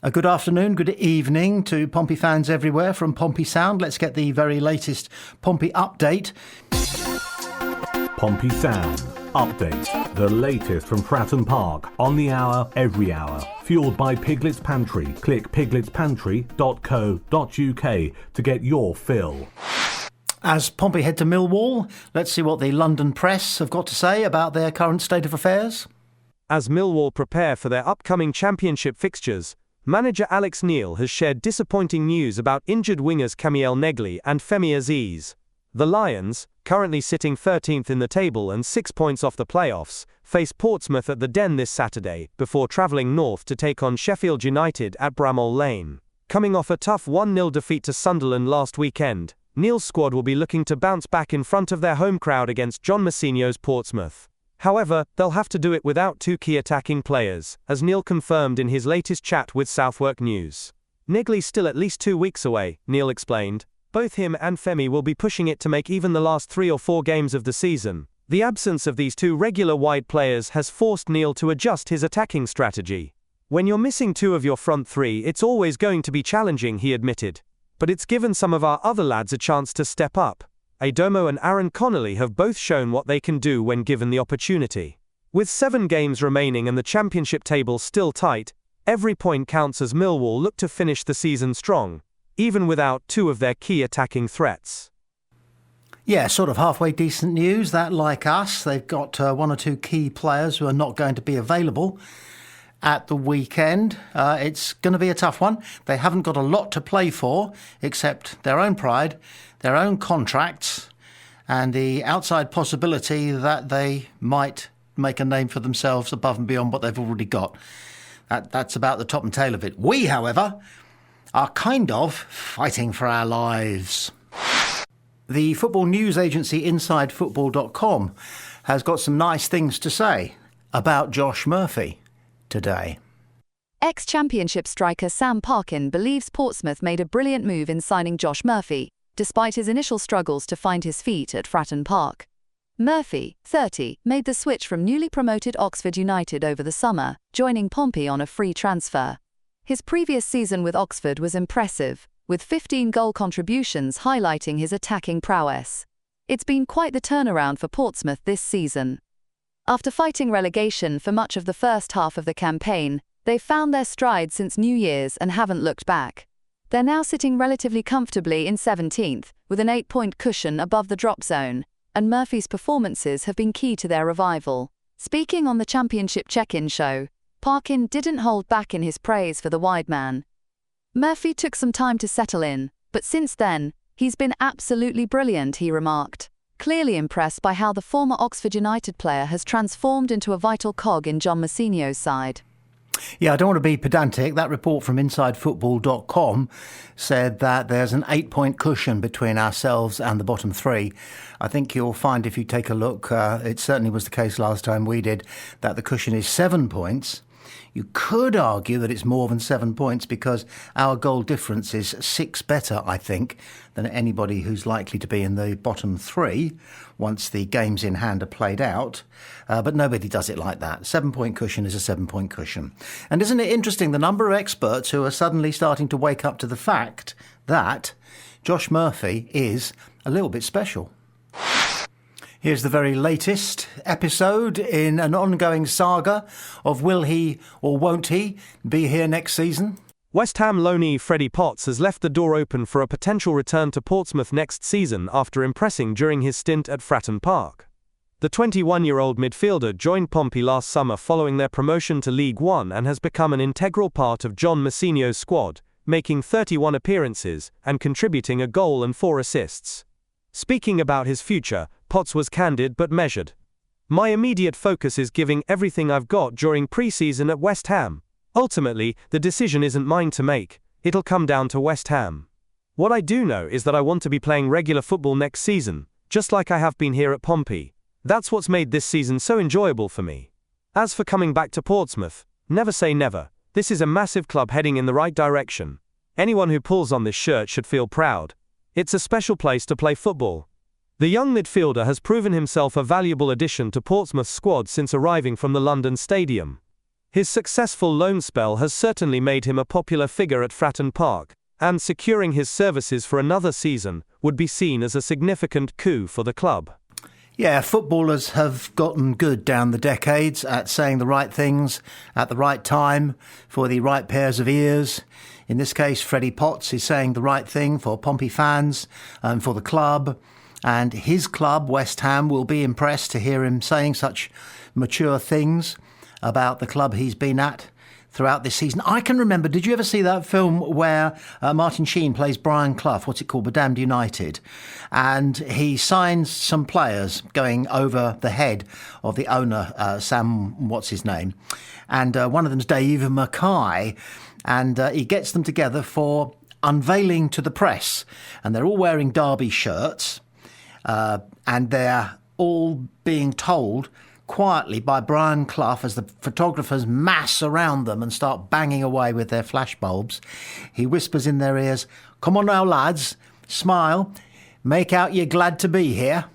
A good afternoon, good evening to Pompey fans everywhere from Pompey Sound. Let's get the very latest Pompey update. Pompey Sound update. The latest from Fratton Park, on the hour, every hour. Fueled by Piglet's Pantry. Click pigletspantry.co.uk to get your fill. As Pompey head to Millwall, let's see what the London press have got to say about their current state of affairs. As Millwall prepare for their upcoming championship fixtures, manager Alex Neil has shared disappointing news about injured wingers Kamil Negli and Femi Aziz. The Lions, currently sitting 13th in the table and 6 points off the playoffs, face Portsmouth at the Den this Saturday, before travelling north to take on Sheffield United at Bramall Lane. Coming off a tough 1-0 defeat to Sunderland last weekend, Neil's squad will be looking to bounce back in front of their home crowd against John Mousinho's Portsmouth. However, they'll have to do it without two key attacking players, as Neil confirmed in his latest chat with Southwark News. Negli's still at least 2 weeks away, Neil explained. Both him and Femi will be pushing it to make even the last 3 or 4 games of the season. The absence of these two regular wide players has forced Neil to adjust his attacking strategy. When you're missing 2 of your front 3, it's always going to be challenging, he admitted. But it's given some of our other lads a chance to step up. Adomo and Aaron Connolly have both shown what they can do when given the opportunity. With 7 games remaining and the championship table still tight, every point counts as Millwall look to finish the season strong, even without 2 of their key attacking threats. Yeah, sort of halfway decent news that, like us, they've got 1 or 2 key players who are not going to be available at the weekend. It's going to be a tough one. They haven't got a lot to play for, except their own pride, their own contracts, and the outside possibility that they might make a name for themselves above and beyond what they've already got. That's about the top and tail of it. We, however, are kind of fighting for our lives. The football news agency InsideFootball.com has got some nice things to say about Josh Murphy today. Ex-Championship striker Sam Parkin believes Portsmouth made a brilliant move in signing Josh Murphy, despite his initial struggles to find his feet at Fratton Park. Murphy, 30, made the switch from newly promoted Oxford United over the summer, joining Pompey on a free transfer. His previous season with Oxford was impressive, with 15 goal contributions highlighting his attacking prowess. It's been quite the turnaround for Portsmouth this season. After fighting relegation for much of the first half of the campaign, they've found their stride since New Year's and haven't looked back. They're now sitting relatively comfortably in 17th, with an 8-point cushion above the drop zone, and Murphy's performances have been key to their revival. Speaking on the Championship check-in show, Parkin didn't hold back in his praise for the wide man. Murphy took some time to settle in, but since then, he's been absolutely brilliant, he remarked, clearly impressed by how the former Oxford United player has transformed into a vital cog in John Mousinho's side. Yeah, I don't want to be pedantic. That report from InsideFootball.com said that there's an 8-point cushion between ourselves and the bottom 3. I think you'll find if you take a look, it certainly was the case last time we did, that the cushion is 7 points. You could argue that it's more than 7 points because our goal difference is 6 better, I think, than anybody who's likely to be in the bottom 3 once the games in hand are played out. But nobody does it like that. 7-point cushion is a 7-point cushion. And isn't it interesting the number of experts who are suddenly starting to wake up to the fact that Josh Murphy is a little bit special? Here's the very latest episode in an ongoing saga of will he or won't he be here next season? West Ham loanee Freddie Potts has left the door open for a potential return to Portsmouth next season after impressing during his stint at Fratton Park. The 21-year-old midfielder joined Pompey last summer following their promotion to League One and has become an integral part of John Mousinho's squad, making 31 appearances and contributing a goal and 4 assists. Speaking about his future, Potts was candid but measured. My immediate focus is giving everything I've got during pre-season at West Ham. Ultimately, the decision isn't mine to make, it'll come down to West Ham. What I do know is that I want to be playing regular football next season, just like I have been here at Pompey. That's what's made this season so enjoyable for me. As for coming back to Portsmouth, never say never. This is a massive club heading in the right direction. Anyone who pulls on this shirt should feel proud. It's a special place to play football. The young midfielder has proven himself a valuable addition to Portsmouth's squad since arriving from the London Stadium. His successful loan spell has certainly made him a popular figure at Fratton Park, and securing his services for another season would be seen as a significant coup for the club. Yeah, footballers have gotten good down the decades at saying the right things at the right time for the right pairs of ears. In this case, Freddie Potts is saying the right thing for Pompey fans and for the club. And his club, West Ham, will be impressed to hear him saying such mature things about the club he's been at throughout this season. I can remember, did you ever see that film where Martin Sheen plays Brian Clough, what's it called, The Damned United? And he signs some players going over the head of the owner, Sam, what's his name? And one of them's Dave Mackay, and he gets them together for unveiling to the press. And they're all wearing Derby shirts, and they're all being told quietly by Brian Clough as the photographers mass around them and start banging away with their flashbulbs. He whispers in their ears, "Come on now, lads, smile, make out you're glad to be here."